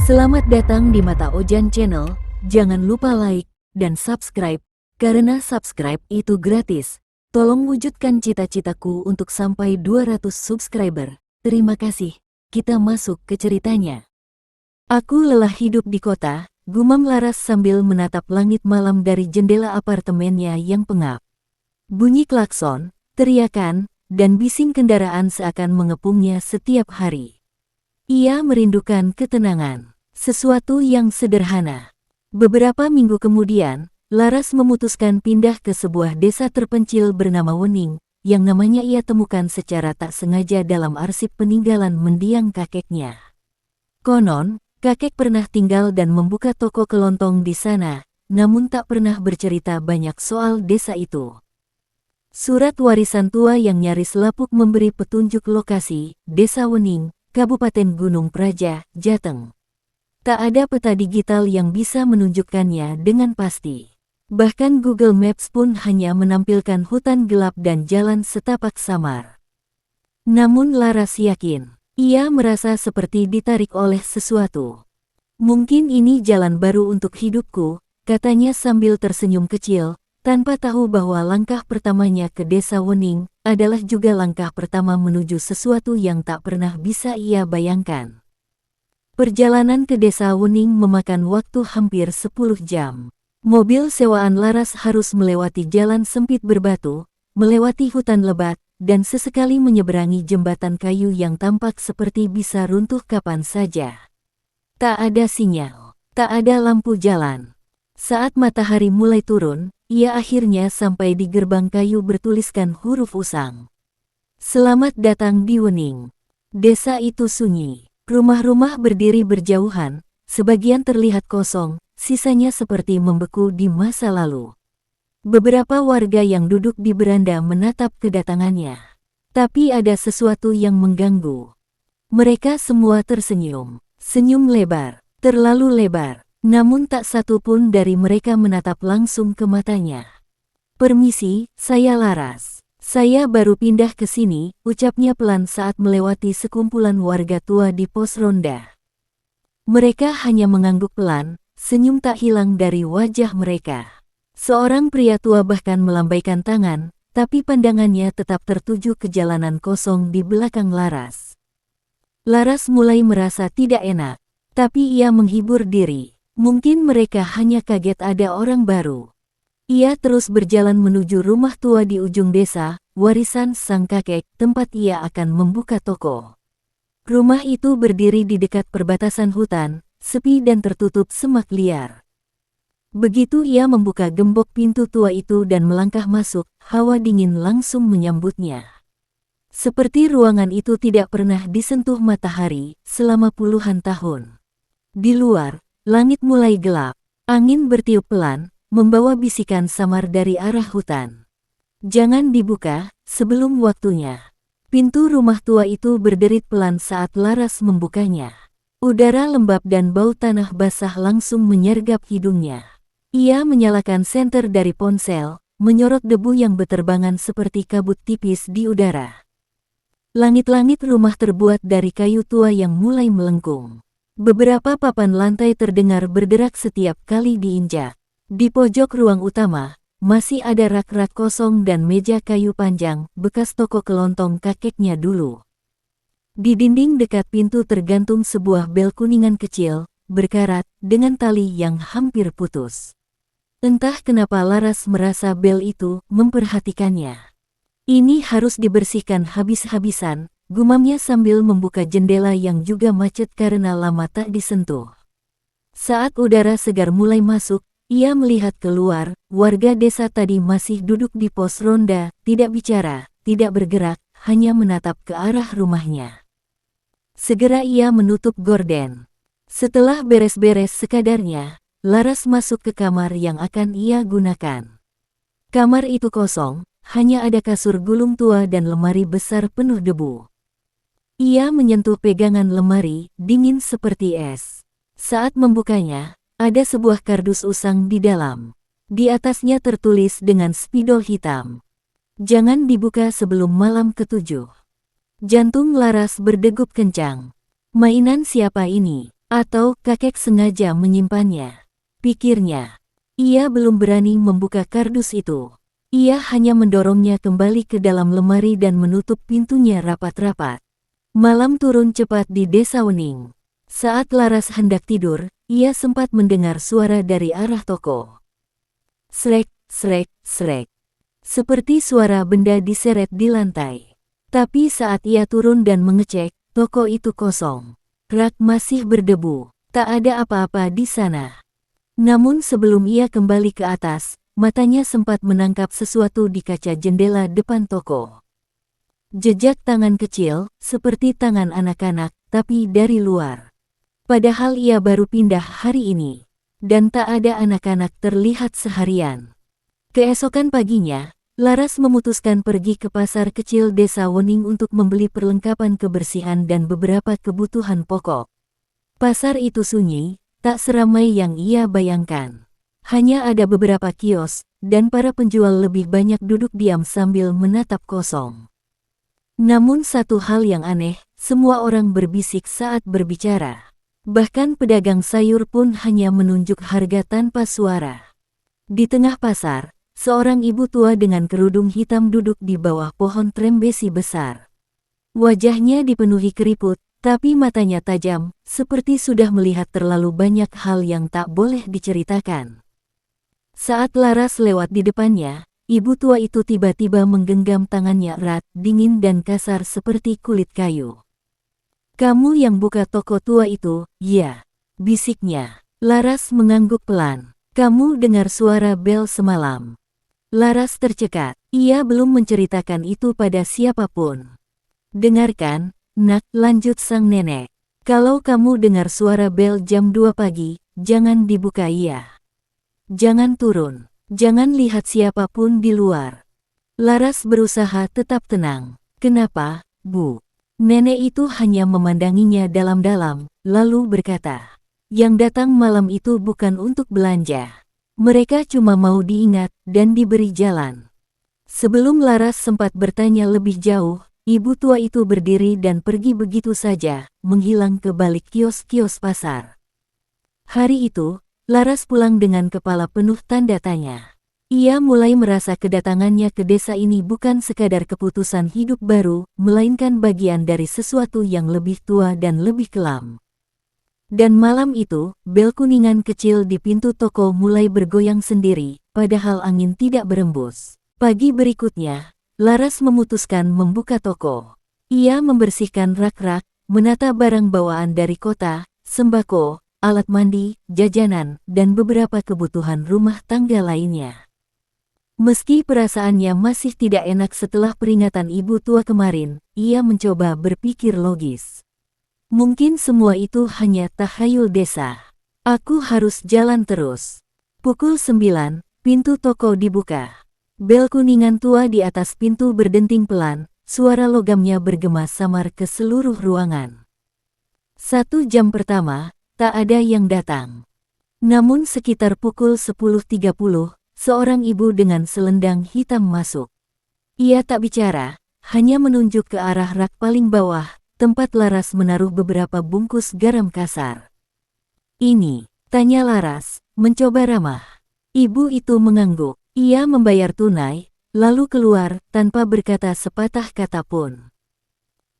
Selamat datang di Mata Ojan Channel, jangan lupa like dan subscribe, karena subscribe itu gratis. Tolong wujudkan cita-citaku untuk sampai 200 subscriber. Terima kasih, kita masuk ke ceritanya. Aku lelah hidup di kota, gumam Laras sambil menatap langit malam dari jendela apartemennya yang pengap. Bunyi klakson, teriakan, dan bising kendaraan seakan mengepungnya setiap hari. Ia merindukan ketenangan. Sesuatu yang sederhana. Beberapa minggu kemudian, Laras memutuskan pindah ke sebuah desa terpencil bernama Wening, yang namanya ia temukan secara tak sengaja dalam arsip peninggalan mendiang kakeknya. Konon, kakek pernah tinggal dan membuka toko kelontong di sana, namun tak pernah bercerita banyak soal desa itu. Surat warisan tua yang nyaris lapuk memberi petunjuk lokasi, Desa Wening, Kabupaten Gunung Praja, Jateng. Tak ada peta digital yang bisa menunjukkannya dengan pasti. Bahkan Google Maps pun hanya menampilkan hutan gelap dan jalan setapak samar. Namun Laras yakin, ia merasa seperti ditarik oleh sesuatu. Mungkin ini jalan baru untuk hidupku, katanya sambil tersenyum kecil, tanpa tahu bahwa langkah pertamanya ke Desa Wening adalah juga langkah pertama menuju sesuatu yang tak pernah bisa ia bayangkan. Perjalanan ke Desa Wening memakan waktu hampir 10 jam. Mobil sewaan Laras harus melewati jalan sempit berbatu, melewati hutan lebat, dan sesekali menyeberangi jembatan kayu yang tampak seperti bisa runtuh kapan saja. Tak ada sinyal, tak ada lampu jalan. Saat matahari mulai turun, ia akhirnya sampai di gerbang kayu bertuliskan huruf usang. Selamat datang di Wening. Desa itu sunyi. Rumah-rumah berdiri berjauhan, sebagian terlihat kosong, sisanya seperti membeku di masa lalu. Beberapa warga yang duduk di beranda menatap kedatangannya. Tapi ada sesuatu yang mengganggu. Mereka semua tersenyum, senyum lebar, terlalu lebar, namun tak satu pun dari mereka menatap langsung ke matanya. Permisi, saya Laras. Saya baru pindah ke sini, ucapnya pelan saat melewati sekumpulan warga tua di pos ronda. Mereka hanya mengangguk pelan, senyum tak hilang dari wajah mereka. Seorang pria tua bahkan melambaikan tangan, tapi pandangannya tetap tertuju ke jalanan kosong di belakang Laras. Laras mulai merasa tidak enak, tapi ia menghibur diri. Mungkin mereka hanya kaget ada orang baru. Ia terus berjalan menuju rumah tua di ujung desa, warisan sang kakek, tempat ia akan membuka toko. Rumah itu berdiri di dekat perbatasan hutan, sepi dan tertutup semak liar. Begitu ia membuka gembok pintu tua itu dan melangkah masuk, hawa dingin langsung menyambutnya. Seperti ruangan itu tidak pernah disentuh matahari selama puluhan tahun. Di luar, langit mulai gelap, angin bertiup pelan, membawa bisikan samar dari arah hutan. Jangan dibuka, sebelum waktunya. Pintu rumah tua itu berderit pelan saat Laras membukanya. Udara lembab dan bau tanah basah langsung menyergap hidungnya. Ia menyalakan senter dari ponsel, menyorot debu yang beterbangan seperti kabut tipis di udara. Langit-langit rumah terbuat dari kayu tua yang mulai melengkung. Beberapa papan lantai terdengar berderak setiap kali diinjak. Di pojok ruang utama, masih ada rak-rak kosong dan meja kayu panjang, bekas toko kelontong kakeknya dulu. Di dinding dekat pintu tergantung sebuah bel kuningan kecil, berkarat, dengan tali yang hampir putus. Entah kenapa Laras merasa bel itu memperhatikannya. Ini harus dibersihkan habis-habisan, gumamnya sambil membuka jendela yang juga macet karena lama tak disentuh. Saat udara segar mulai masuk, ia melihat keluar, warga desa tadi masih duduk di pos ronda, tidak bicara, tidak bergerak, hanya menatap ke arah rumahnya. Segera ia menutup gorden. Setelah beres-beres sekadarnya, Laras masuk ke kamar yang akan ia gunakan. Kamar itu kosong, hanya ada kasur gulung tua dan lemari besar penuh debu. Ia menyentuh pegangan lemari, dingin seperti es. Saat membukanya, ada sebuah kardus usang di dalam. Di atasnya tertulis dengan spidol hitam. Jangan dibuka sebelum malam ke-7. Jantung Laras berdegup kencang. Mainan siapa ini? Atau kakek sengaja menyimpannya? Pikirnya. Ia belum berani membuka kardus itu. Ia hanya mendorongnya kembali ke dalam lemari dan menutup pintunya rapat-rapat. Malam turun cepat di Desa Wening. Saat Laras hendak tidur, ia sempat mendengar suara dari arah toko. Srek, srek, srek. Seperti suara benda diseret di lantai. Tapi saat ia turun dan mengecek, toko itu kosong. Rak masih berdebu, tak ada apa-apa di sana. Namun sebelum ia kembali ke atas, matanya sempat menangkap sesuatu di kaca jendela depan toko. Jejak tangan kecil, seperti tangan anak-anak, tapi dari luar. Padahal ia baru pindah hari ini. Dan tak ada anak-anak terlihat seharian. Keesokan paginya, Laras memutuskan pergi ke pasar kecil Desa Wening untuk membeli perlengkapan kebersihan dan beberapa kebutuhan pokok. Pasar itu sunyi, tak seramai yang ia bayangkan. Hanya ada beberapa kios, dan para penjual lebih banyak duduk diam sambil menatap kosong. Namun satu hal yang aneh, semua orang berbisik saat berbicara. Bahkan pedagang sayur pun hanya menunjuk harga tanpa suara. Di tengah pasar, seorang ibu tua dengan kerudung hitam duduk di bawah pohon trembesi besar. Wajahnya dipenuhi keriput, tapi matanya tajam, seperti sudah melihat terlalu banyak hal yang tak boleh diceritakan. Saat Laras lewat di depannya, ibu tua itu tiba-tiba menggenggam tangannya erat, dingin dan kasar seperti kulit kayu. "Kamu yang buka toko tua itu, ya?" bisiknya. Laras mengangguk pelan. "Kamu dengar suara bel semalam?" Laras tercekat. Ia belum menceritakan itu pada siapapun. "Dengarkan, nak," lanjut sang nenek. "Kalau kamu dengar suara bel jam 2 pagi, jangan dibuka ya. Jangan turun. Jangan lihat siapapun di luar." Laras berusaha tetap tenang. "Kenapa, Bu?" Nenek itu hanya memandanginya dalam-dalam, lalu berkata, "Yang datang malam itu bukan untuk belanja. Mereka cuma mau diingat dan diberi jalan." Sebelum Laras sempat bertanya lebih jauh, ibu tua itu berdiri dan pergi begitu saja, menghilang ke balik kios-kios pasar. Hari itu, Laras pulang dengan kepala penuh tanda tanya. Ia mulai merasa kedatangannya ke desa ini bukan sekadar keputusan hidup baru, melainkan bagian dari sesuatu yang lebih tua dan lebih kelam. Dan malam itu, bel kuningan kecil di pintu toko mulai bergoyang sendiri, padahal angin tidak berembus. Pagi berikutnya, Laras memutuskan membuka toko. Ia membersihkan rak-rak, menata barang bawaan dari kota, sembako, alat mandi, jajanan, dan beberapa kebutuhan rumah tangga lainnya. Meski perasaannya masih tidak enak setelah peringatan ibu tua kemarin, ia mencoba berpikir logis. Mungkin semua itu hanya tahayul desa. Aku harus jalan terus. Pukul 9, pintu toko dibuka. Bel kuningan tua di atas pintu berdenting pelan, suara logamnya bergema samar ke seluruh ruangan. 1 jam pertama, tak ada yang datang. Namun sekitar pukul 10.30, seorang ibu dengan selendang hitam masuk. Ia tak bicara, hanya menunjuk ke arah rak paling bawah, tempat Laras menaruh beberapa bungkus garam kasar. "Ini?" tanya Laras, mencoba ramah. Ibu itu mengangguk. Ia membayar tunai, lalu keluar tanpa berkata sepatah kata pun.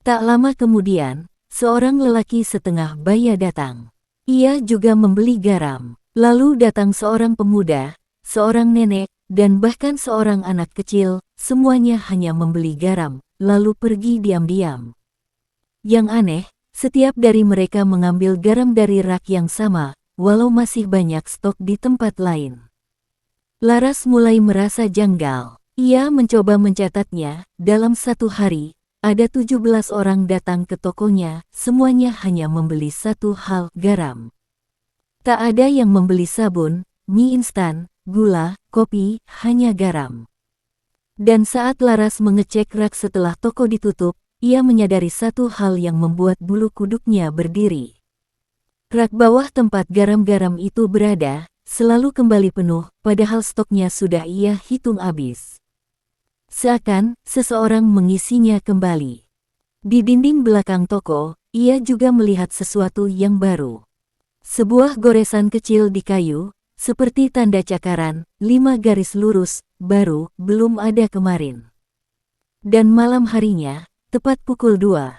Tak lama kemudian, seorang lelaki setengah baya datang. Ia juga membeli garam. Lalu datang seorang pemuda, seorang nenek, dan bahkan seorang anak kecil, semuanya hanya membeli garam, lalu pergi diam-diam. Yang aneh, setiap dari mereka mengambil garam dari rak yang sama, walau masih banyak stok di tempat lain. Laras mulai merasa janggal. Ia mencoba mencatatnya, dalam satu hari, ada 17 orang datang ke tokonya, semuanya hanya membeli satu hal, garam. Tak ada yang membeli sabun, mie instan, gula, kopi, hanya garam. Dan saat Laras mengecek rak setelah toko ditutup, ia menyadari satu hal yang membuat bulu kuduknya berdiri. Rak bawah tempat garam-garam itu berada, selalu kembali penuh, padahal stoknya sudah ia hitung habis. Seakan, seseorang mengisinya kembali. Di dinding belakang toko, ia juga melihat sesuatu yang baru. Sebuah goresan kecil di kayu, seperti tanda cakaran, 5 garis lurus, baru, belum ada kemarin. Dan malam harinya, tepat pukul 2.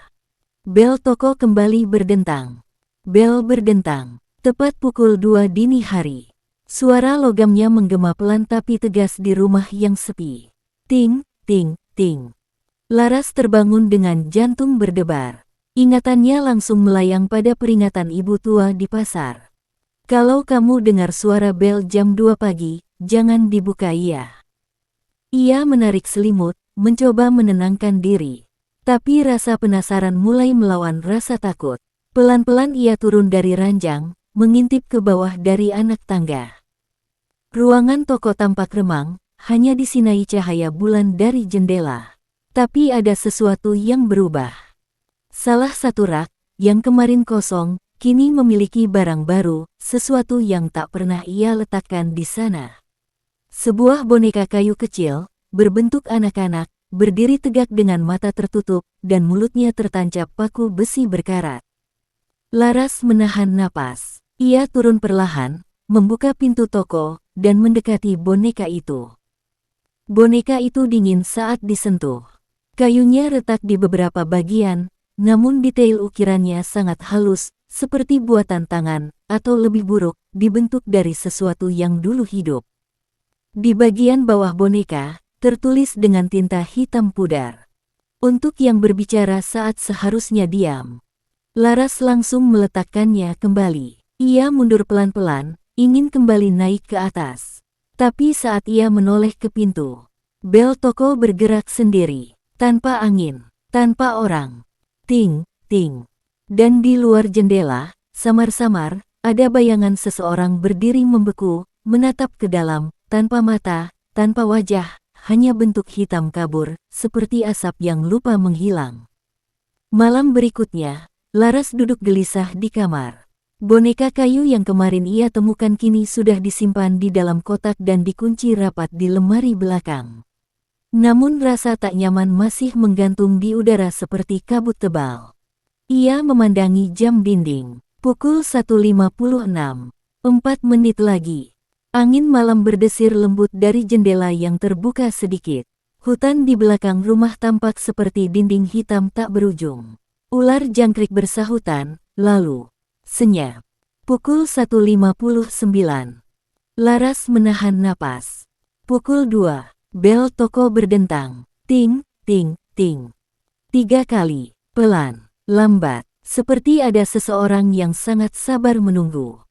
Bel toko kembali berdentang. Bel berdentang. Tepat pukul 2 dini hari. Suara logamnya menggema pelan tapi tegas di rumah yang sepi. Ting, ting, ting. Laras terbangun dengan jantung berdebar. Ingatannya langsung melayang pada peringatan ibu tua di pasar. Kalau kamu dengar suara bel jam 2 pagi, jangan dibuka ya. Ia menarik selimut, mencoba menenangkan diri. Tapi rasa penasaran mulai melawan rasa takut. Pelan-pelan ia turun dari ranjang, mengintip ke bawah dari anak tangga. Ruangan toko tampak remang, hanya disinai cahaya bulan dari jendela. Tapi ada sesuatu yang berubah. Salah satu rak, yang kemarin kosong, kini memiliki barang baru, sesuatu yang tak pernah ia letakkan di sana. Sebuah boneka kayu kecil, berbentuk anak-anak, berdiri tegak dengan mata tertutup, dan mulutnya tertancap paku besi berkarat. Laras menahan napas. Ia turun perlahan, membuka pintu toko, dan mendekati boneka itu. Boneka itu dingin saat disentuh. Kayunya retak di beberapa bagian, namun detail ukirannya sangat halus, seperti buatan tangan, atau lebih buruk, dibentuk dari sesuatu yang dulu hidup. Di bagian bawah boneka, tertulis dengan tinta hitam pudar. Untuk yang berbicara saat seharusnya diam. Laras langsung meletakkannya kembali. Ia mundur pelan-pelan, ingin kembali naik ke atas. Tapi saat ia menoleh ke pintu, bel toko bergerak sendiri, tanpa angin, tanpa orang. Ting, ting. Dan di luar jendela, samar-samar, ada bayangan seseorang berdiri membeku, menatap ke dalam, tanpa mata, tanpa wajah. Hanya bentuk hitam kabur, seperti asap yang lupa menghilang. Malam berikutnya, Laras duduk gelisah di kamar. Boneka kayu yang kemarin ia temukan kini sudah disimpan di dalam kotak dan dikunci rapat di lemari belakang. Namun rasa tak nyaman masih menggantung di udara seperti kabut tebal. Ia memandangi jam dinding. Pukul 1.56. 4 menit lagi. Angin malam berdesir lembut dari jendela yang terbuka sedikit. Hutan di belakang rumah tampak seperti dinding hitam tak berujung. Ular jangkrik bersahutan, lalu senyap. Pukul 1.59. Laras menahan napas. Pukul 2. Bel toko berdentang. Ting, ting, ting. 3 kali, pelan, lambat, seperti ada seseorang yang sangat sabar menunggu.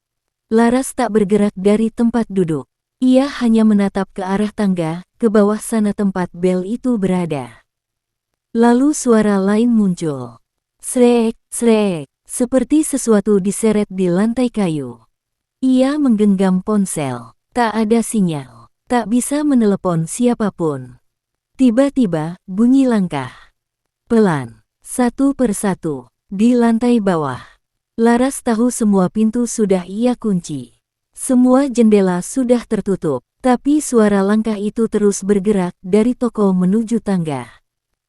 Laras tak bergerak dari tempat duduk. Ia hanya menatap ke arah tangga, ke bawah sana tempat bel itu berada. Lalu suara lain muncul. Srek, srek, seperti sesuatu diseret di lantai kayu. Ia menggenggam ponsel. Tak ada sinyal. Tak bisa menelepon siapapun. Tiba-tiba, bunyi langkah. Pelan, satu persatu, di lantai bawah. Laras tahu semua pintu sudah ia kunci. Semua jendela sudah tertutup, tapi suara langkah itu terus bergerak dari toko menuju tangga.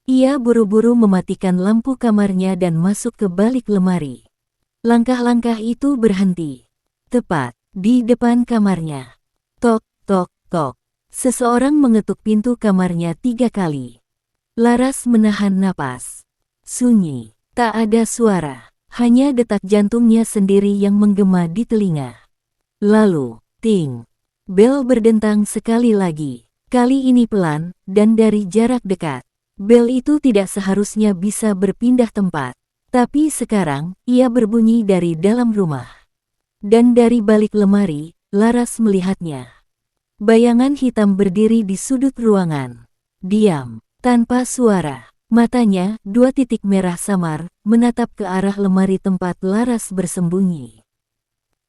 Ia buru-buru mematikan lampu kamarnya dan masuk ke balik lemari. Langkah-langkah itu berhenti. Tepat di depan kamarnya. Tok, tok, tok. Seseorang mengetuk pintu kamarnya 3 kali. Laras menahan napas. Sunyi, tak ada suara. Hanya detak jantungnya sendiri yang menggema di telinga. Lalu, ting. Bel berdentang sekali lagi. Kali ini pelan, dan dari jarak dekat. Bel itu tidak seharusnya bisa berpindah tempat. Tapi sekarang, ia berbunyi dari dalam rumah. Dan dari balik lemari, Laras melihatnya. Bayangan hitam berdiri di sudut ruangan. Diam, tanpa suara. Matanya, 2 titik merah samar, menatap ke arah lemari tempat Laras bersembunyi.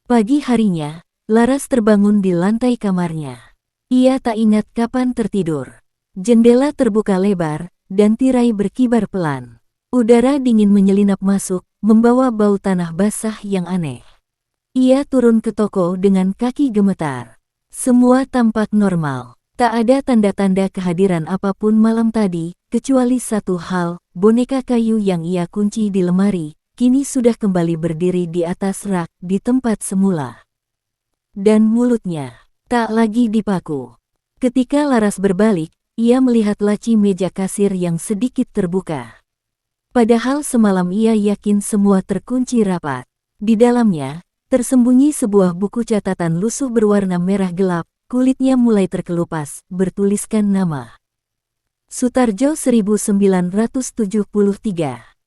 Pagi harinya, Laras terbangun di lantai kamarnya. Ia tak ingat kapan tertidur. Jendela terbuka lebar, dan tirai berkibar pelan. Udara dingin menyelinap masuk, membawa bau tanah basah yang aneh. Ia turun ke toko dengan kaki gemetar. Semua tampak normal. Tak ada tanda-tanda kehadiran apapun malam tadi, kecuali satu hal, boneka kayu yang ia kunci di lemari, kini sudah kembali berdiri di atas rak di tempat semula. Dan mulutnya tak lagi dipaku. Ketika Laras berbalik, ia melihat laci meja kasir yang sedikit terbuka. Padahal semalam ia yakin semua terkunci rapat. Di dalamnya, tersembunyi sebuah buku catatan lusuh berwarna merah gelap, kulitnya mulai terkelupas, bertuliskan nama Sutarjo 1973.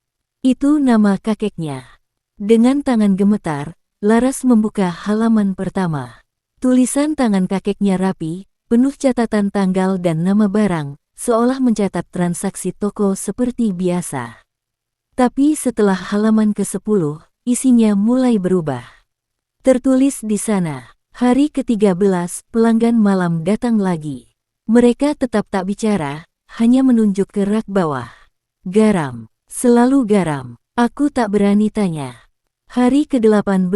Itu nama kakeknya. Dengan tangan gemetar, Laras membuka halaman pertama. Tulisan tangan kakeknya rapi, penuh catatan tanggal dan nama barang, seolah mencatat transaksi toko seperti biasa. Tapi setelah halaman ke-10, isinya mulai berubah. Tertulis di sana, hari ke-13 pelanggan malam datang lagi. Mereka tetap tak bicara, hanya menunjuk ke rak bawah. Garam, selalu garam. Aku tak berani tanya. Hari ke-18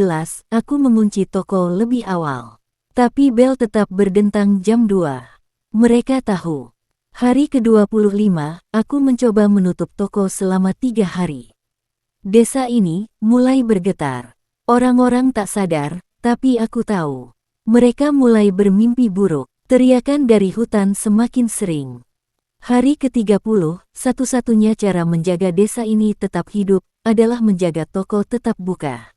aku mengunci toko lebih awal. Tapi bel tetap berdentang jam 2. Mereka tahu. Hari ke-25, aku mencoba menutup toko selama 3 hari. Desa ini mulai bergetar. Orang-orang tak sadar, tapi aku tahu. Mereka mulai bermimpi buruk. Teriakan dari hutan semakin sering. Hari ke-30, satu-satunya cara menjaga desa ini tetap hidup adalah menjaga toko tetap buka.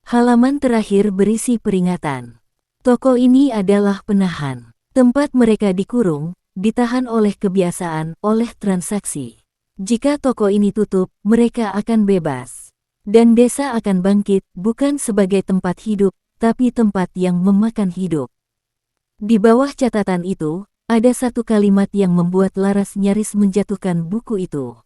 Halaman terakhir berisi peringatan. Toko ini adalah penahan. Tempat mereka dikurung, ditahan oleh kebiasaan, oleh transaksi. Jika toko ini tutup, mereka akan bebas. Dan desa akan bangkit, bukan sebagai tempat hidup, tapi tempat yang memakan hidup. Di bawah catatan itu, ada satu kalimat yang membuat Laras nyaris menjatuhkan buku itu.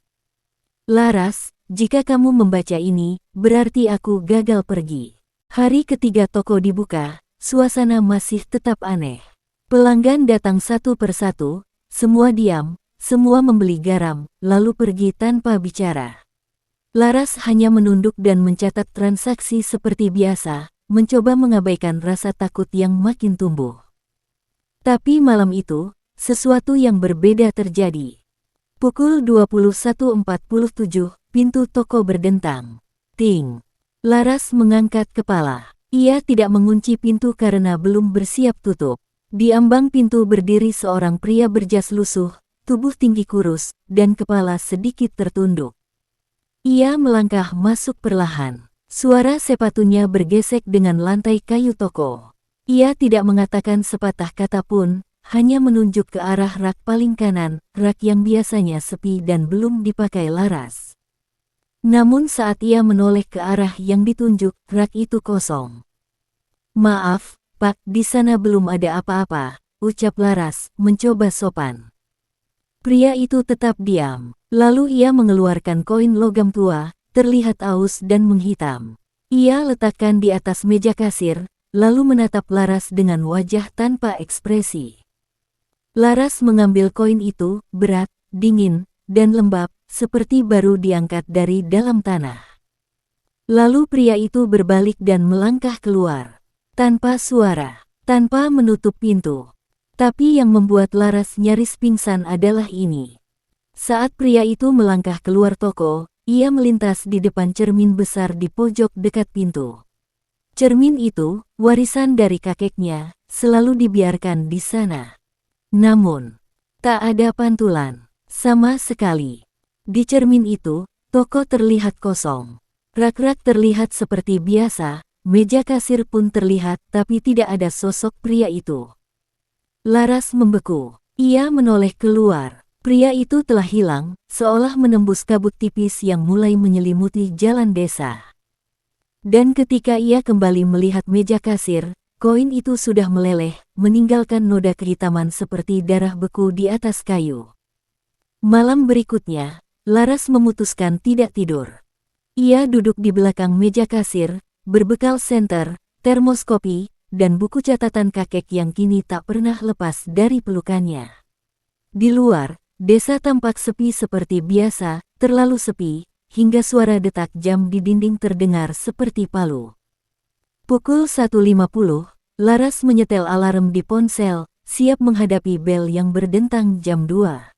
Laras, jika kamu membaca ini, berarti aku gagal pergi. Hari ketiga toko dibuka. Suasana masih tetap aneh. Pelanggan datang satu persatu, semua diam, semua membeli garam, lalu pergi tanpa bicara. Laras hanya menunduk dan mencatat transaksi seperti biasa, mencoba mengabaikan rasa takut yang makin tumbuh. Tapi malam itu, sesuatu yang berbeda terjadi. Pukul 21.47, pintu toko berdentang. Ting! Laras mengangkat kepala. Ia tidak mengunci pintu karena belum bersiap tutup. Di ambang pintu berdiri seorang pria berjas lusuh, tubuh tinggi kurus, dan kepala sedikit tertunduk. Ia melangkah masuk perlahan. Suara sepatunya bergesek dengan lantai kayu toko. Ia tidak mengatakan sepatah kata pun, hanya menunjuk ke arah rak paling kanan, rak yang biasanya sepi dan belum dipakai Laras. Namun saat ia menoleh ke arah yang ditunjuk, rak itu kosong. Maaf, Pak, di sana belum ada apa-apa, ucap Laras, mencoba sopan. Pria itu tetap diam, lalu ia mengeluarkan koin logam tua, terlihat aus dan menghitam. Ia letakkan di atas meja kasir, lalu menatap Laras dengan wajah tanpa ekspresi. Laras mengambil koin itu, berat, dingin, dan lembab, seperti baru diangkat dari dalam tanah. Lalu pria itu berbalik dan melangkah keluar. Tanpa suara, tanpa menutup pintu. Tapi yang membuat Laras nyaris pingsan adalah ini. Saat pria itu melangkah keluar toko, ia melintas di depan cermin besar di pojok dekat pintu. Cermin itu, warisan dari kakeknya, selalu dibiarkan di sana. Namun, tak ada pantulan, sama sekali. Di cermin itu, toko terlihat kosong. Rak-rak terlihat seperti biasa, meja kasir pun terlihat tapi tidak ada sosok pria itu. Laras membeku. Ia menoleh keluar. Pria itu telah hilang, seolah menembus kabut tipis yang mulai menyelimuti jalan desa. Dan ketika ia kembali melihat meja kasir, koin itu sudah meleleh, meninggalkan noda kehitaman seperti darah beku di atas kayu. Malam berikutnya, Laras memutuskan tidak tidur. Ia duduk di belakang meja kasir, berbekal senter, termoskopi, dan buku catatan kakek yang kini tak pernah lepas dari pelukannya. Di luar, desa tampak sepi seperti biasa, terlalu sepi, hingga suara detak jam di dinding terdengar seperti palu. Pukul 1.50, Laras menyetel alarm di ponsel, siap menghadapi bel yang berdentang jam 2.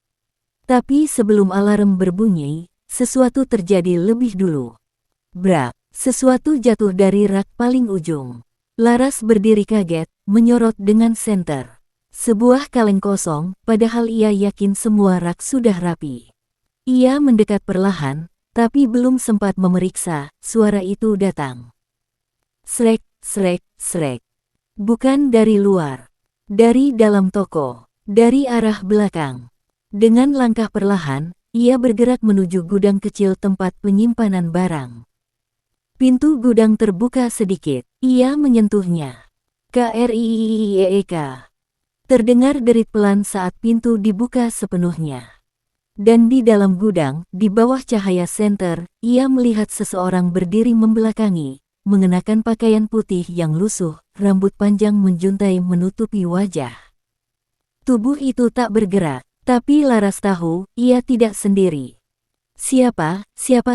Tapi sebelum alarm berbunyi, sesuatu terjadi lebih dulu. Brak, sesuatu jatuh dari rak paling ujung. Laras berdiri kaget, menyorot dengan senter. Sebuah kaleng kosong, padahal ia yakin semua rak sudah rapi. Ia mendekat perlahan, tapi belum sempat memeriksa, suara itu datang. Srek, srek, srek. Bukan dari luar. Dari dalam toko. Dari arah belakang. Dengan langkah perlahan, ia bergerak menuju gudang kecil tempat penyimpanan barang. Pintu gudang terbuka sedikit. Ia menyentuhnya. Kriiiek. Terdengar derit pelan saat pintu dibuka sepenuhnya. Dan di dalam gudang, di bawah cahaya senter, ia melihat seseorang berdiri membelakangi, mengenakan pakaian putih yang lusuh, rambut panjang menjuntai menutupi wajah. Tubuh itu tak bergerak, tapi Laras tahu, ia tidak sendiri. Siapa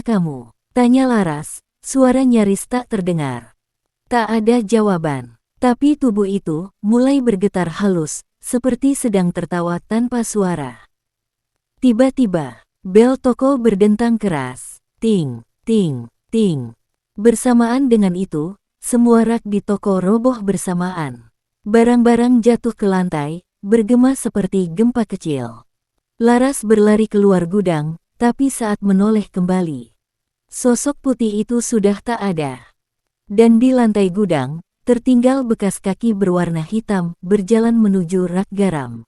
kamu? Tanya Laras, suara nyaris tak terdengar. Tak ada jawaban, tapi tubuh itu mulai bergetar halus, seperti sedang tertawa tanpa suara. Tiba-tiba, bel toko berdentang keras. Ting, ting, ting. Bersamaan dengan itu, semua rak di toko roboh bersamaan. Barang-barang jatuh ke lantai, bergema seperti gempa kecil. Laras berlari keluar gudang, tapi saat menoleh kembali, sosok putih itu sudah tak ada. Dan di lantai gudang, tertinggal bekas kaki berwarna hitam berjalan menuju rak garam.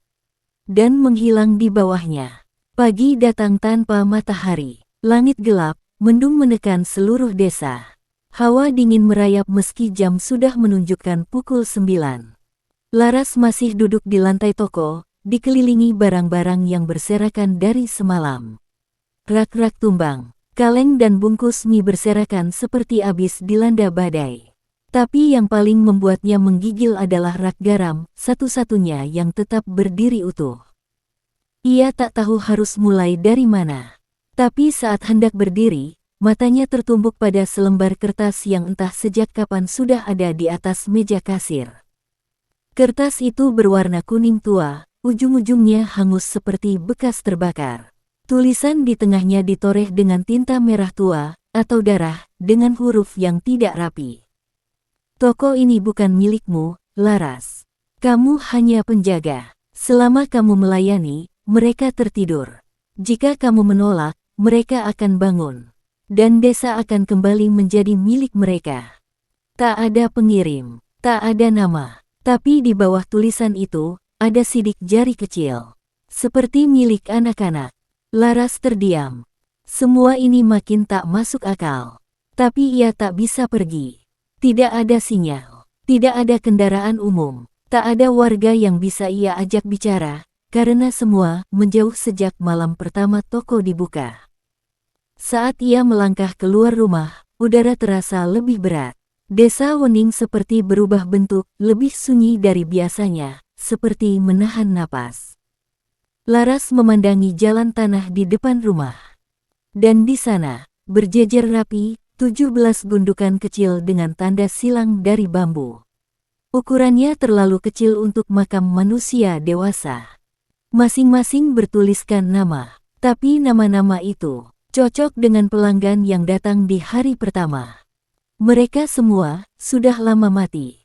Dan menghilang di bawahnya. Pagi datang tanpa matahari. Langit gelap, mendung menekan seluruh desa. Hawa dingin merayap meski jam sudah menunjukkan pukul 9. Laras masih duduk di lantai toko, dikelilingi barang-barang yang berserakan dari semalam. Rak-rak tumbang. Kaleng dan bungkus mie berserakan seperti abis dilanda badai. Tapi yang paling membuatnya menggigil adalah rak garam, satu-satunya yang tetap berdiri utuh. Ia tak tahu harus mulai dari mana. Tapi saat hendak berdiri, matanya tertumbuk pada selembar kertas yang entah sejak kapan sudah ada di atas meja kasir. Kertas itu berwarna kuning tua, ujung-ujungnya hangus seperti bekas terbakar. Tulisan di tengahnya ditoreh dengan tinta merah tua, atau darah, dengan huruf yang tidak rapi. Toko ini bukan milikmu, Laras. Kamu hanya penjaga. Selama kamu melayani, mereka tertidur. Jika kamu menolak, mereka akan bangun. Dan desa akan kembali menjadi milik mereka. Tak ada pengirim, tak ada nama. Tapi di bawah tulisan itu, ada sidik jari kecil. Seperti milik anak-anak. Laras terdiam. Semua ini makin tak masuk akal. Tapi ia tak bisa pergi. Tidak ada sinyal. Tidak ada kendaraan umum. Tak ada warga yang bisa ia ajak bicara, karena semua menjauh sejak malam pertama toko dibuka. Saat ia melangkah keluar rumah, udara terasa lebih berat. Desa Wening seperti berubah bentuk, lebih sunyi dari biasanya, seperti menahan napas. Laras memandangi jalan tanah di depan rumah. Dan di sana, berjejer rapi, 17 gundukan kecil dengan tanda silang dari bambu. Ukurannya terlalu kecil untuk makam manusia dewasa. Masing-masing bertuliskan nama, tapi nama-nama itu cocok dengan pelanggan yang datang di hari pertama. Mereka semua sudah lama mati.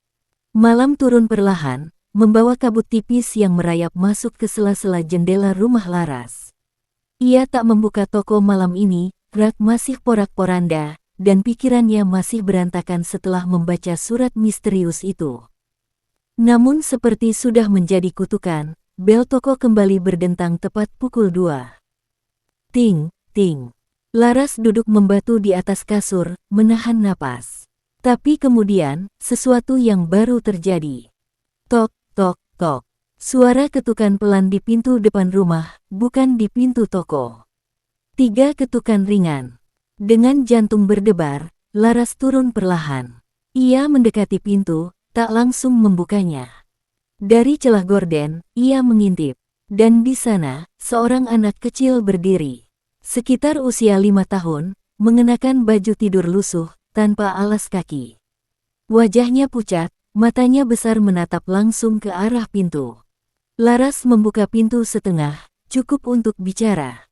Malam turun perlahan, membawa kabut tipis yang merayap masuk ke sela-sela jendela rumah Laras. Ia tak membuka toko malam ini, rak masih porak-poranda, dan pikirannya masih berantakan setelah membaca surat misterius itu. Namun seperti sudah menjadi kutukan, bel toko kembali berdentang tepat pukul 2. Ting, ting. Laras duduk membatu di atas kasur, menahan napas. Tapi kemudian, sesuatu yang baru terjadi. Tok, tok, tok. Suara ketukan pelan di pintu depan rumah, bukan di pintu toko. 3 ketukan ringan. Dengan jantung berdebar, Laras turun perlahan. Ia mendekati pintu, tak langsung membukanya. Dari celah gorden, ia mengintip. Dan di sana, seorang anak kecil berdiri. Sekitar usia 5 tahun, mengenakan baju tidur lusuh, tanpa alas kaki. Wajahnya pucat, matanya besar menatap langsung ke arah pintu. Laras membuka pintu setengah, cukup untuk bicara.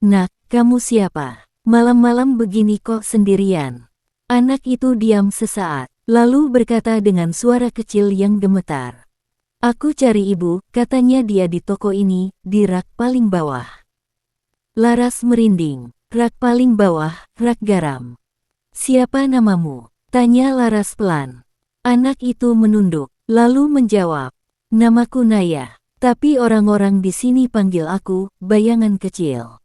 Nak, kamu siapa? Malam-malam begini kok sendirian? Anak itu diam sesaat, lalu berkata dengan suara kecil yang gemetar. Aku cari ibu, katanya dia di toko ini, di rak paling bawah. Laras merinding. Rak paling bawah, rak garam. Siapa namamu? Tanya Laras pelan. Anak itu menunduk, lalu menjawab. Namaku Naya, tapi orang-orang di sini panggil aku, bayangan kecil.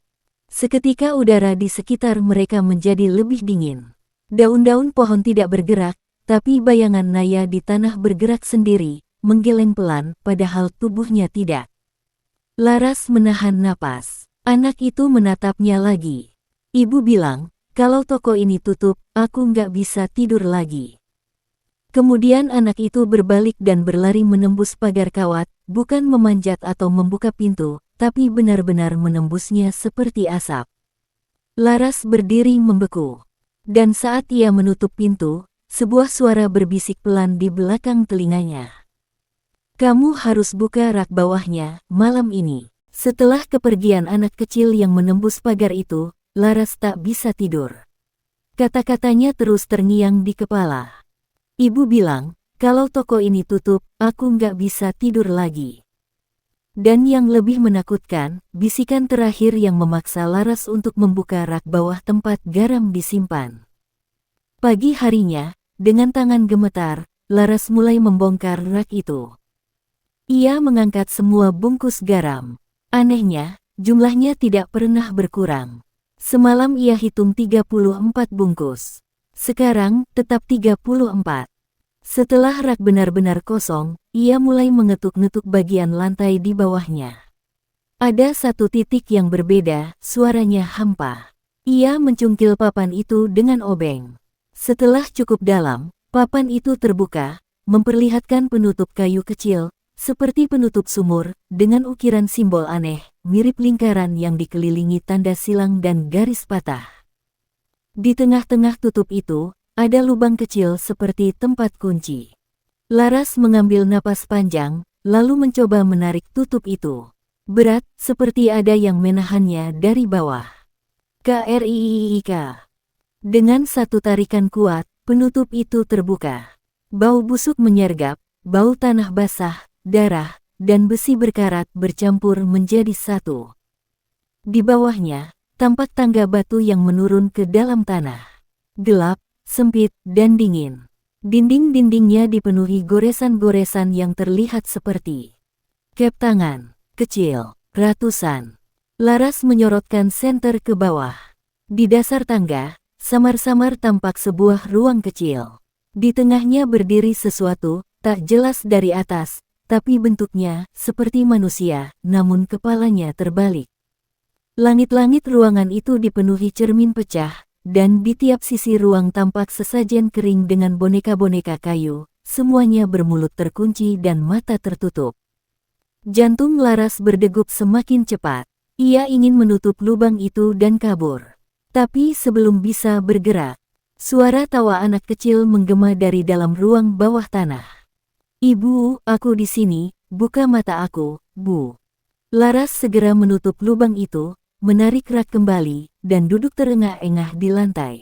Seketika udara di sekitar mereka menjadi lebih dingin. Daun-daun pohon tidak bergerak, tapi bayangan Naya di tanah bergerak sendiri, menggeleng pelan, padahal tubuhnya tidak. Laras menahan napas. Anak itu menatapnya lagi. Ibu bilang, kalau toko ini tutup, aku nggak bisa tidur lagi. Kemudian anak itu berbalik dan berlari menembus pagar kawat, bukan memanjat atau membuka pintu, tapi benar-benar menembusnya seperti asap. Laras berdiri membeku. Dan saat ia menutup pintu, sebuah suara berbisik pelan di belakang telinganya. Kamu harus buka rak bawahnya, malam ini. Setelah kepergian anak kecil yang menembus pagar itu, Laras tak bisa tidur. Kata-katanya terus terngiang di kepala. Ibu bilang, kalau toko ini tutup, aku nggak bisa tidur lagi. Dan yang lebih menakutkan, bisikan terakhir yang memaksa Laras untuk membuka rak bawah tempat garam disimpan. Pagi harinya, dengan tangan gemetar, Laras mulai membongkar rak itu. Ia mengangkat semua bungkus garam. Anehnya, jumlahnya tidak pernah berkurang. Semalam ia hitung 34 bungkus. Sekarang, tetap 34. Setelah rak benar-benar kosong, ia mulai mengetuk-ngetuk bagian lantai di bawahnya. Ada satu titik yang berbeda, suaranya hampa. Ia mencungkil papan itu dengan obeng. Setelah cukup dalam, papan itu terbuka, memperlihatkan penutup kayu kecil, seperti penutup sumur, dengan ukiran simbol aneh, mirip lingkaran yang dikelilingi tanda silang dan garis patah. Di tengah-tengah tutup itu, ada lubang kecil seperti tempat kunci. Laras mengambil napas panjang, lalu mencoba menarik tutup itu. Berat, seperti ada yang menahannya dari bawah. KRIIK. Dengan satu tarikan kuat, penutup itu terbuka. Bau busuk menyergap, bau tanah basah, darah, dan besi berkarat bercampur menjadi satu. Di bawahnya, tampak tangga batu yang menurun ke dalam tanah. Gelap, sempit, dan dingin. Dinding-dindingnya dipenuhi goresan-goresan yang terlihat seperti kep tangan, kecil, ratusan. Laras menyorotkan senter ke bawah. Di dasar tangga, samar-samar tampak sebuah ruang kecil. Di tengahnya berdiri sesuatu, tak jelas dari atas, tapi bentuknya seperti manusia, namun kepalanya terbalik. Langit-langit ruangan itu dipenuhi cermin pecah, dan di tiap sisi ruang tampak sesajen kering dengan boneka-boneka kayu, semuanya bermulut terkunci dan mata tertutup. Jantung Laras berdegup semakin cepat. Ia ingin menutup lubang itu dan kabur. Tapi sebelum bisa bergerak, suara tawa anak kecil menggema dari dalam ruang bawah tanah. Ibu, aku di sini, buka mata aku, Bu. Laras segera menutup lubang itu, menarik rak kembali, dan duduk terengah-engah di lantai.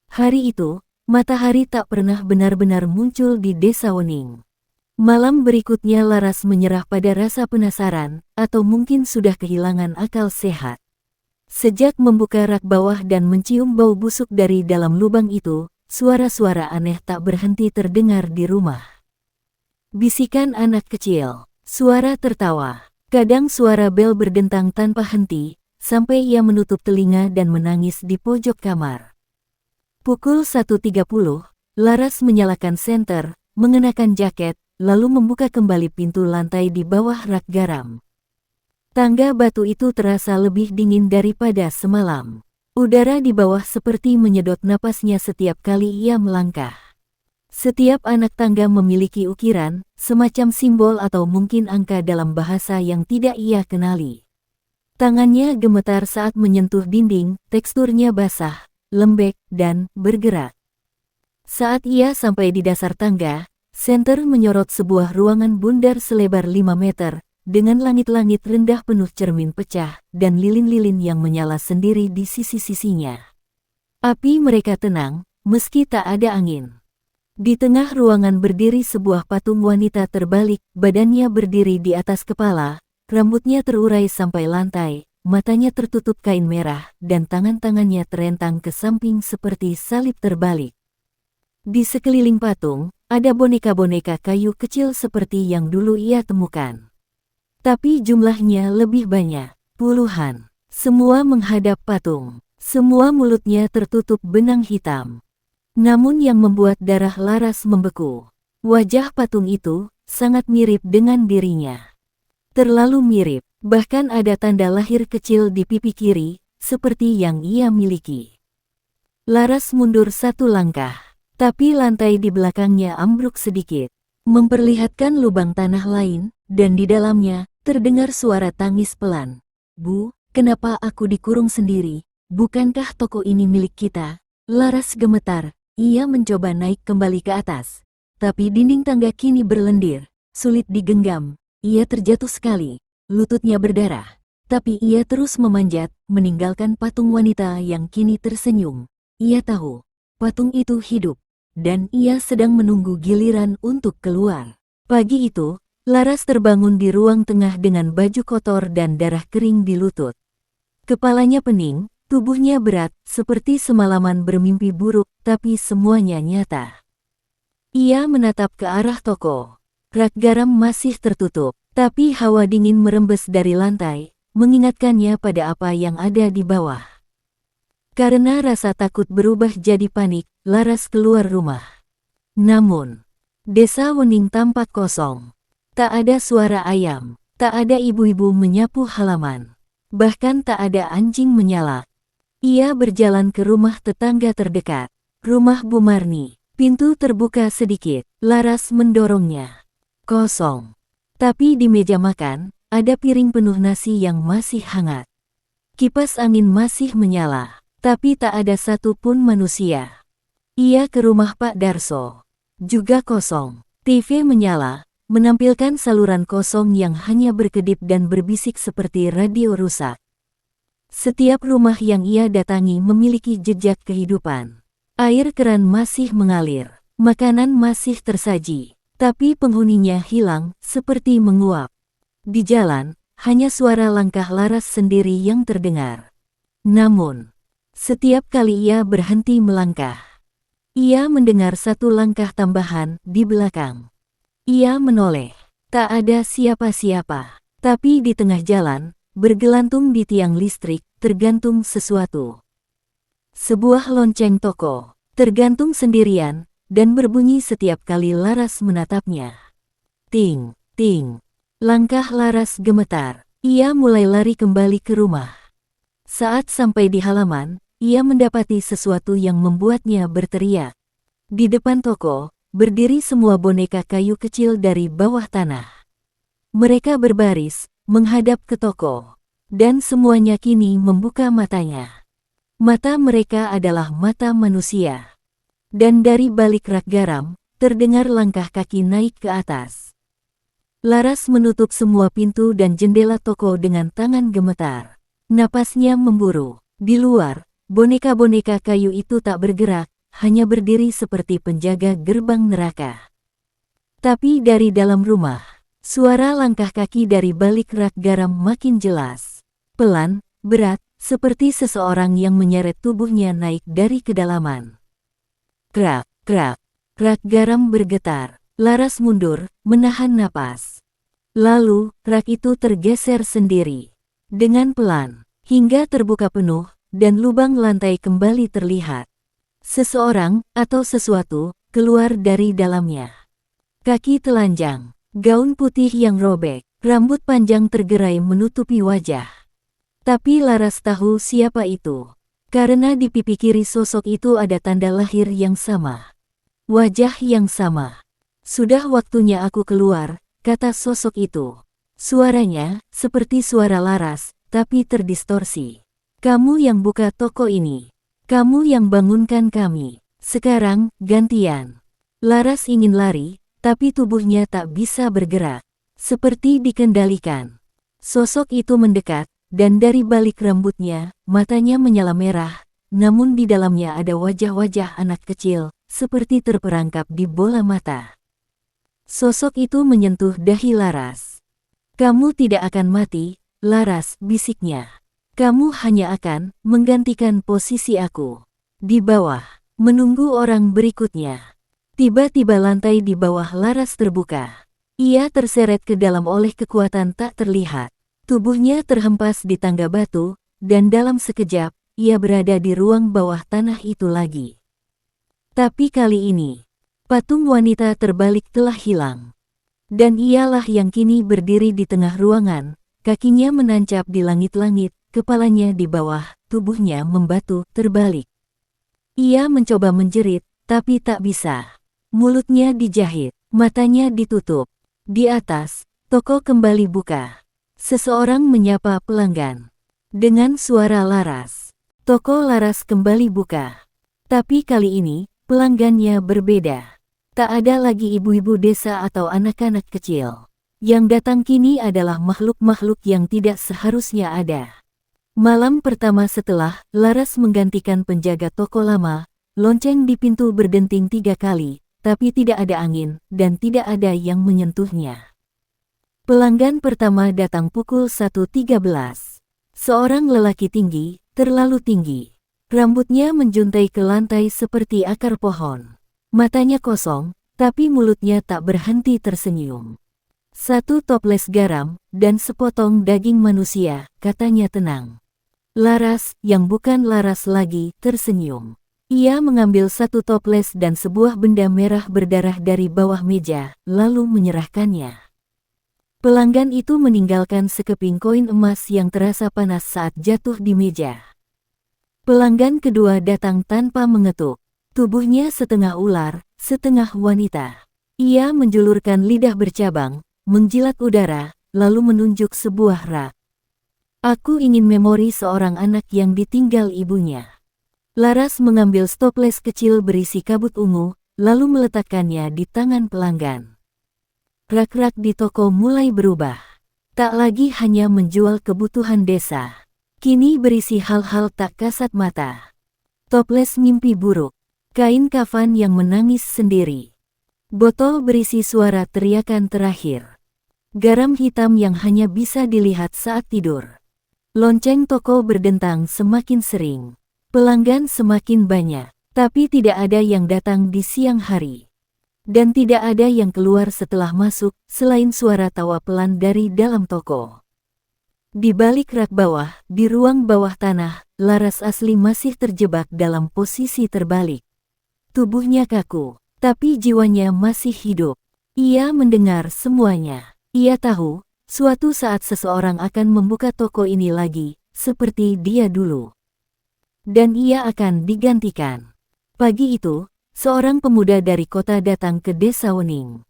Hari itu, matahari tak pernah benar-benar muncul di desa Wening. Malam berikutnya Laras menyerah pada rasa penasaran, atau mungkin sudah kehilangan akal sehat. Sejak membuka rak bawah dan mencium bau busuk dari dalam lubang itu, suara-suara aneh tak berhenti terdengar di rumah. Bisikan anak kecil, suara tertawa, kadang suara bel berdentang tanpa henti, sampai ia menutup telinga dan menangis di pojok kamar. Pukul 1.30, Laras menyalakan senter, mengenakan jaket, lalu membuka kembali pintu lantai di bawah rak garam. Tangga batu itu terasa lebih dingin daripada semalam. Udara di bawah seperti menyedot napasnya setiap kali ia melangkah. Setiap anak tangga memiliki ukiran, semacam simbol atau mungkin angka dalam bahasa yang tidak ia kenali. Tangannya gemetar saat menyentuh dinding, teksturnya basah, lembek, dan bergerak. Saat ia sampai di dasar tangga, senter menyorot sebuah ruangan bundar selebar 5 meter, dengan langit-langit rendah penuh cermin pecah, dan lilin-lilin yang menyala sendiri di sisi-sisinya. Api mereka tenang, meski tak ada angin. Di tengah ruangan berdiri sebuah patung wanita terbalik, badannya berdiri di atas kepala, rambutnya terurai sampai lantai, matanya tertutup kain merah, dan tangan-tangannya terentang ke samping seperti salib terbalik. Di sekeliling patung, ada boneka-boneka kayu kecil seperti yang dulu ia temukan. Tapi jumlahnya lebih banyak, puluhan. Semua menghadap patung. Semua mulutnya tertutup benang hitam. Namun yang membuat darah Laras membeku. Wajah patung itu sangat mirip dengan dirinya. Terlalu mirip, bahkan ada tanda lahir kecil di pipi kiri, seperti yang ia miliki. Laras mundur satu langkah, tapi lantai di belakangnya ambruk sedikit, memperlihatkan lubang tanah lain, dan di dalamnya terdengar suara tangis pelan. "Bu, kenapa aku dikurung sendiri? Bukankah toko ini milik kita?" Laras gemetar. Ia mencoba naik kembali ke atas. Tapi dinding tangga kini berlendir, sulit digenggam. Ia terjatuh sekali, lututnya berdarah. Tapi ia terus memanjat, meninggalkan patung wanita yang kini tersenyum. Ia tahu, patung itu hidup, dan ia sedang menunggu giliran untuk keluar. Pagi itu, Laras terbangun di ruang tengah dengan baju kotor dan darah kering di lutut. Kepalanya pening, tubuhnya berat, seperti semalaman bermimpi buruk, tapi semuanya nyata. Ia menatap ke arah toko. Rak garam masih tertutup, tapi hawa dingin merembes dari lantai, mengingatkannya pada apa yang ada di bawah. Karena rasa takut berubah jadi panik, Laras keluar rumah. Namun, desa Wening tampak kosong. Tak ada suara ayam, tak ada ibu-ibu menyapu halaman. Bahkan tak ada anjing menyala. Ia berjalan ke rumah tetangga terdekat, rumah Bu Marni. Pintu terbuka sedikit, Laras mendorongnya. Kosong. Tapi di meja makan, ada piring penuh nasi yang masih hangat. Kipas angin masih menyala, tapi tak ada satupun manusia. Ia ke rumah Pak Darso. Juga kosong. TV menyala, menampilkan saluran kosong yang hanya berkedip dan berbisik seperti radio rusak. Setiap rumah yang ia datangi memiliki jejak kehidupan. Air keran masih mengalir, makanan masih tersaji, tapi penghuninya hilang, seperti menguap. Di jalan, hanya suara langkah Laras sendiri yang terdengar. Namun, setiap kali ia berhenti melangkah, ia mendengar satu langkah tambahan di belakang. Ia menoleh, tak ada siapa-siapa, tapi di tengah jalan, bergelantung di tiang listrik, tergantung sesuatu. Sebuah lonceng toko, tergantung sendirian, dan berbunyi setiap kali Laras menatapnya. Ting, ting. Langkah Laras gemetar. Ia mulai lari kembali ke rumah. Saat sampai di halaman, ia mendapati sesuatu yang membuatnya berteriak. Di depan toko, berdiri semua boneka kayu kecil dari bawah tanah. Mereka berbaris, menghadap ke toko, dan semuanya kini membuka matanya. Mata mereka adalah mata manusia. Dan dari balik rak garam, terdengar langkah kaki naik ke atas. Laras menutup semua pintu dan jendela toko dengan tangan gemetar. Napasnya memburu. Di luar, boneka-boneka kayu itu tak bergerak, hanya berdiri seperti penjaga gerbang neraka. Tapi dari dalam rumah, suara langkah kaki dari balik rak garam makin jelas. Pelan, berat, seperti seseorang yang menyeret tubuhnya naik dari kedalaman. Krak, krak. Rak garam bergetar. Laras mundur, menahan napas. Lalu, rak itu tergeser sendiri. Dengan pelan, hingga terbuka penuh, dan lubang lantai kembali terlihat. Seseorang, atau sesuatu, keluar dari dalamnya. Kaki telanjang, gaun putih yang robek, rambut panjang tergerai menutupi wajah. Tapi Laras tahu siapa itu. Karena di pipi kiri sosok itu ada tanda lahir yang sama. Wajah yang sama. Sudah waktunya aku keluar, kata sosok itu. Suaranya, seperti suara Laras, tapi terdistorsi. Kamu yang buka toko ini. Kamu yang bangunkan kami. Sekarang, gantian. Laras ingin lari, tapi tubuhnya tak bisa bergerak. Seperti dikendalikan. Sosok itu mendekat, dan dari balik rambutnya, matanya menyala merah, namun di dalamnya ada wajah-wajah anak kecil, seperti terperangkap di bola mata. Sosok itu menyentuh dahi Laras. "Kamu tidak akan mati, Laras," bisiknya. "Kamu hanya akan menggantikan posisi aku di bawah, menunggu orang berikutnya." Tiba-tiba lantai di bawah Laras terbuka. Ia terseret ke dalam oleh kekuatan tak terlihat. Tubuhnya terhempas di tangga batu, dan dalam sekejap, ia berada di ruang bawah tanah itu lagi. Tapi kali ini, patung wanita terbalik telah hilang. Dan ialah yang kini berdiri di tengah ruangan, kakinya menancap di langit-langit, kepalanya di bawah, tubuhnya membatu, terbalik. Ia mencoba menjerit, tapi tak bisa. Mulutnya dijahit, matanya ditutup. Di atas, toko kembali buka. Seseorang menyapa pelanggan. Dengan suara Laras, toko Laras kembali buka. Tapi kali ini, pelanggannya berbeda. Tak ada lagi ibu-ibu desa atau anak-anak kecil. Yang datang kini adalah makhluk-makhluk yang tidak seharusnya ada. Malam pertama setelah Laras menggantikan penjaga toko lama, lonceng di pintu berdenting 3 kali, tapi tidak ada angin, dan tidak ada yang menyentuhnya. Pelanggan pertama datang pukul 1.13. Seorang lelaki tinggi, terlalu tinggi. Rambutnya menjuntai ke lantai seperti akar pohon. Matanya kosong, tapi mulutnya tak berhenti tersenyum. "Satu toples garam, dan sepotong daging manusia," katanya tenang. Laras, yang bukan Laras lagi, tersenyum. Ia mengambil 1 toples dan sebuah benda merah berdarah dari bawah meja, lalu menyerahkannya. Pelanggan itu meninggalkan sekeping koin emas yang terasa panas saat jatuh di meja. Pelanggan kedua datang tanpa mengetuk. Tubuhnya setengah ular, setengah wanita. Ia menjulurkan lidah bercabang, menjilat udara, lalu menunjuk sebuah rak. "Aku ingin memori seorang anak yang ditinggal ibunya." Laras mengambil stoples kecil berisi kabut ungu, lalu meletakkannya di tangan pelanggan. Rak-rak di toko mulai berubah. Tak lagi hanya menjual kebutuhan desa. Kini berisi hal-hal tak kasat mata. Toples mimpi buruk, kain kafan yang menangis sendiri, botol berisi suara teriakan terakhir, garam hitam yang hanya bisa dilihat saat tidur. Lonceng toko berdentang semakin sering. Pelanggan semakin banyak, tapi tidak ada yang datang di siang hari. Dan tidak ada yang keluar setelah masuk, selain suara tawa pelan dari dalam toko. Di balik rak bawah, di ruang bawah tanah, Laras asli masih terjebak dalam posisi terbalik. Tubuhnya kaku, tapi jiwanya masih hidup. Ia mendengar semuanya. Ia tahu, suatu saat seseorang akan membuka toko ini lagi, seperti dia dulu. Dan ia akan digantikan. Pagi itu, seorang pemuda dari kota datang ke desa Wening.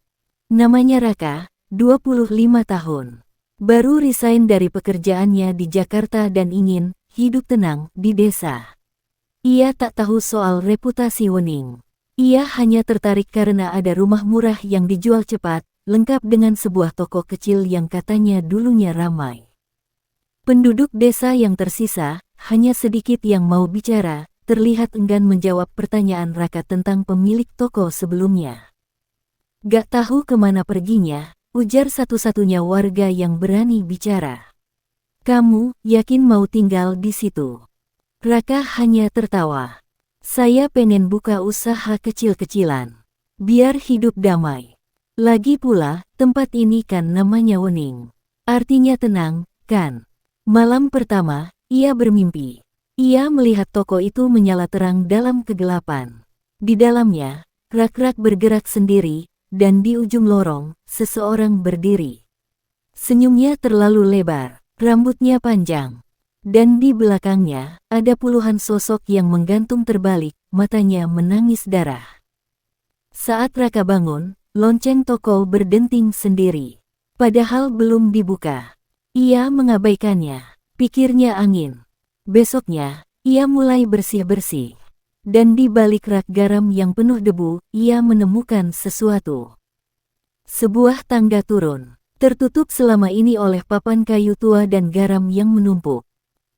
Namanya Raka, 25 tahun. Baru resign dari pekerjaannya di Jakarta dan ingin hidup tenang di desa. Ia tak tahu soal reputasi Wening. Ia hanya tertarik karena ada rumah murah yang dijual cepat, lengkap dengan sebuah toko kecil yang katanya dulunya ramai. Penduduk desa yang tersisa, hanya sedikit yang mau bicara, terlihat enggan menjawab pertanyaan Raka tentang pemilik toko sebelumnya. "Gak tahu kemana perginya," ujar satu-satunya warga yang berani bicara. "Kamu yakin mau tinggal di situ?" Raka hanya tertawa. "Saya pengen buka usaha kecil-kecilan. Biar hidup damai. Lagi pula, tempat ini kan namanya Wening. Artinya tenang, kan?" Malam pertama, ia bermimpi. Ia melihat toko itu menyala terang dalam kegelapan. Di dalamnya, rak-rak bergerak sendiri, dan di ujung lorong, seseorang berdiri. Senyumnya terlalu lebar, rambutnya panjang. Dan di belakangnya, ada puluhan sosok yang menggantung terbalik, matanya menangis darah. Saat Raka bangun, lonceng toko berdenting sendiri. Padahal belum dibuka. Ia mengabaikannya, pikirnya angin. Besoknya, ia mulai bersih-bersih. Dan di balik rak garam yang penuh debu, ia menemukan sesuatu. Sebuah tangga turun, tertutup selama ini oleh papan kayu tua dan garam yang menumpuk.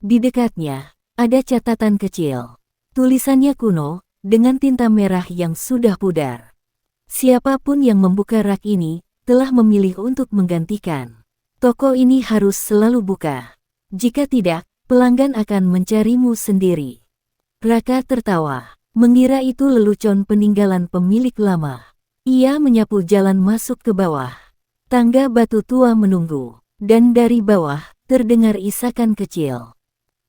Di dekatnya, ada catatan kecil. Tulisannya kuno, dengan tinta merah yang sudah pudar. Siapapun yang membuka rak ini, telah memilih untuk menggantikan. Toko ini harus selalu buka. Jika tidak, pelanggan akan mencarimu sendiri. Raka tertawa, mengira itu lelucon peninggalan pemilik lama. Ia menyapu jalan masuk ke bawah. Tangga batu tua menunggu, dan dari bawah, terdengar isakan kecil.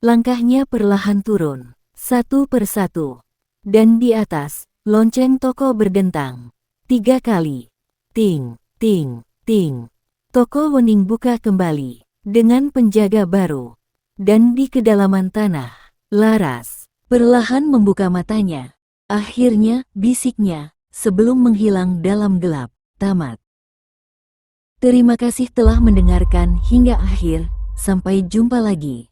Langkahnya perlahan turun, satu persatu. Dan di atas, lonceng toko berdentang. 3 kali. Ting, ting, ting. Toko Wening buka kembali, dengan penjaga baru. Dan di kedalaman tanah, Laras perlahan membuka matanya. Akhirnya, bisiknya, sebelum menghilang dalam gelap, tamat. Terima kasih telah mendengarkan hingga akhir, sampai jumpa lagi.